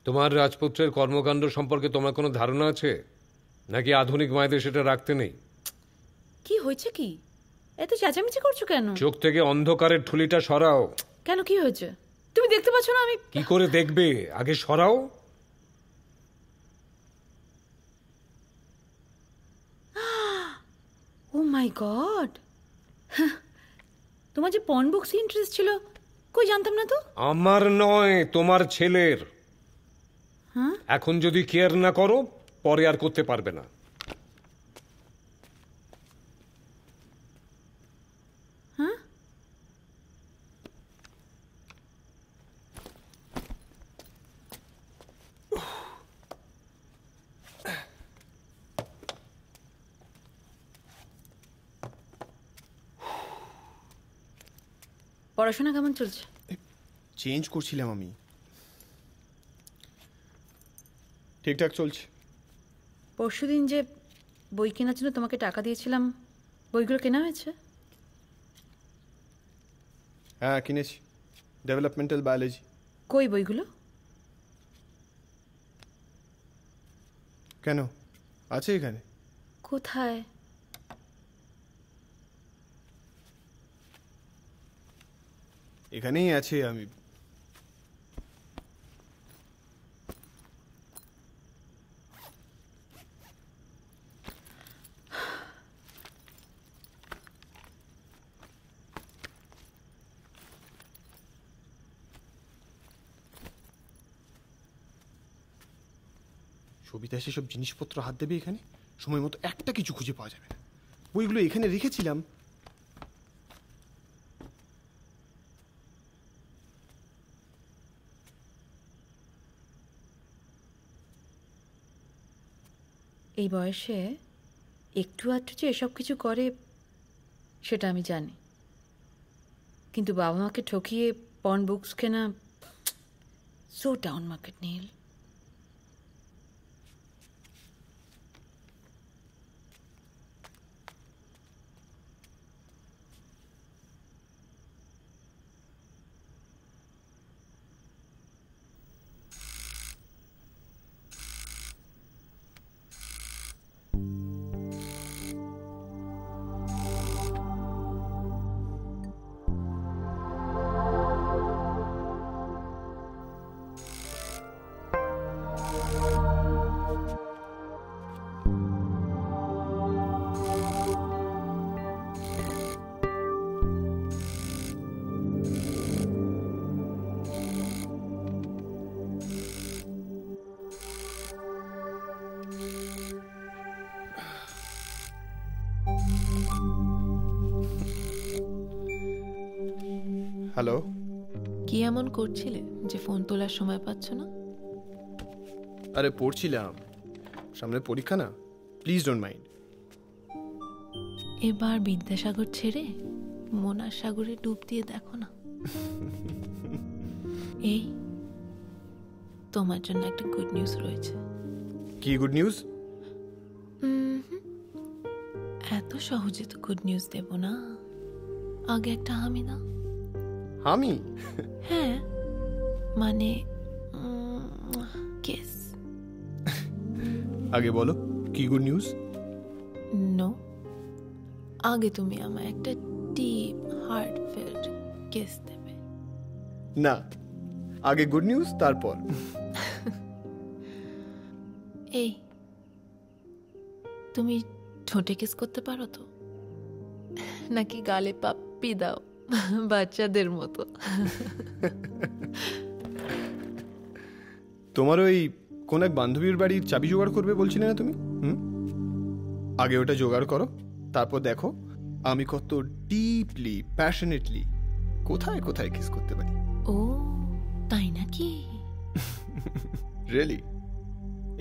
তোমার রাজপুত্রের কর্মকাণ্ড সম্পর্কে তোমার কোনো ধারণা আছে, নাকি আধুনিক মায়েদের সেটা রাখতে নেই? কি হয়েছে? কি এত চেঁচামেচি করছো কেন? চোখ থেকে অন্ধকারের ঠুলিটা সরাও। কেন, কি হয়েছে? তুমি দেখতে পাচ্ছ না আমি? কি করে দেখবে, আগে সরাও। ও মাই গড, তোমার যে পর্ন বুকসে ইন্টারেস্ট ছিল, কই জানতাম না তো। আমার নয়, তোমার ছেলের। হ্যাঁ, এখন যদি কেয়ার না করো, পরে আর করতে পারবে না। হ্যাঁ, পড়াশোনা কেমন চলছে? চেঞ্জ করছিলাম আমি। ঠিকঠাক চলছে। পরশুদিন যে বই কেনার জন্য তোমাকে টাকা দিয়েছিলাম, বইগুলো কেনা হয়েছে? হ্যাঁ, কিনেছি। Developmental biology. কই বইগুলো? কেন, আছে এখানে। কোথায়? এখানেই আছে। আমি সবিতা সেসব জিনিসপত্র হাত দেবে এখানে, সময় মতো একটা কিছু খুঁজে পাওয়া যাবে না। বইগুলো এখানে রেখেছিলাম। এই বয়সে একটু আধটু যে এসব কিছু করে সেটা আমি জানি, কিন্তু বাবা মাকে ঠকিয়ে পর্ন বুকস কেনা, সো ডাউন মার্কেট নীল। হ্যালো। কি এমন করছিলে যে ফোন তোলার সময় পাচ্ছ না? আরে পড়ছিলাম, সামনে পরীক্ষা না, প্লিজ ডোন্ট মাইন্ড। এবার বিদ্যাসাগর ছেড়ে মোনার সাগরে ডুব দিয়ে দেখো না। এই তোমার জন্য একটা গুড নিউজ রয়েছে। কি গুড নিউজ? এত সহজে তো গুড নিউজ দেব না, আগে একটা হামি দাও। আমি? হ্যাঁ, মানে কেস। আগে বলো কি গুড নিউজ। নো, আগে তুমি আমায় একটা ডিপ হার্টফেল্ট কেস দেবে। না, আগে গুড নিউজ তারপর। এই, তুমি ঠোঁটে কিস করতে পারো তো, নাকি গালে পাপ্পি দাও বাচ্চাদের মতো? তোমার ওই কোন এক বান্ধবীর বাড়ির চাবি জোগাড় করবে বলছিলে না তুমি? আগে ওটা জোগাড় করো, তারপর দেখো আমি কত ডিপলি প্যাশনেটলি কোথায় কোথায় কিস করতে পারি। ও তাই নাকি? রিয়েলি?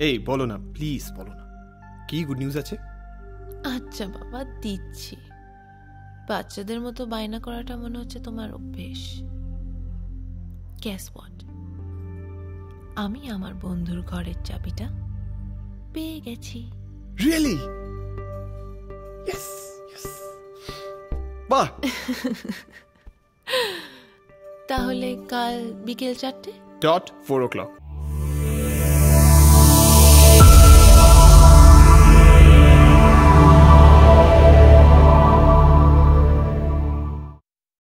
এই বলো না, প্লিজ বলো না, কি গুড নিউজ আছে? আচ্ছা বাবা, দিচ্ছি। বাচ্চাদের মতো বায়না করাটা মনে হচ্ছে তোমার অভ্যেস। গেস হোয়াট, আমি আমার বন্ধুর ঘরের চাবিটা পেয়ে গেছি। রিয়েলি? ইয়েস ইয়েস, বাহ। তাহলে কাল বিকেল 4টে .4 o'clock